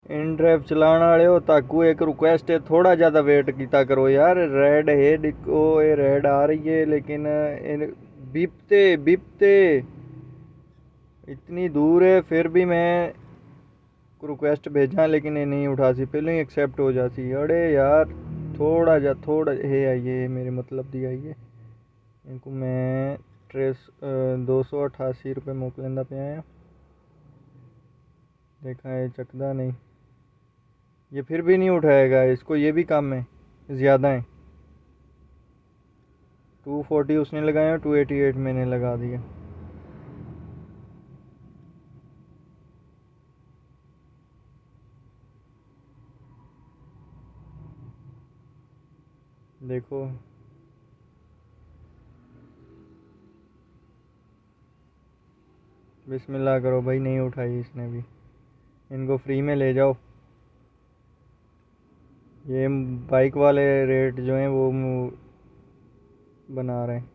In drive चलाने वाले हो ताकू एक रिक्वेस्ट है, थोड़ा ज़्यादा वेट किया करो यार। रेड है डिको, ये रेड आ रही है लेकिन बीपते बीपते इतनी दूर है, फिर भी मैं रिक्वेस्ट भेजा लेकिन ये नहीं उठा सी, पहले ही एक्सेप्ट हो जाती। अरे यार थोड़ा हे आइए, मेरे मतलब दी आइए इनको मैं ट्रेस 288 रुपये मोकलेंदा पे आया। देखा है चकदा नहीं, ये फिर भी नहीं उठाएगा, इसको ये भी कम है, ज़्यादा है। 240 उसने लगाया, 288 मैंने लगा दिया। देखो बिस्मिल्लाह करो भाई, नहीं उठाई इसने भी। इनको फ्री में ले जाओ। ये बाइक वाले रेट जो हैं वो बना रहे हैं।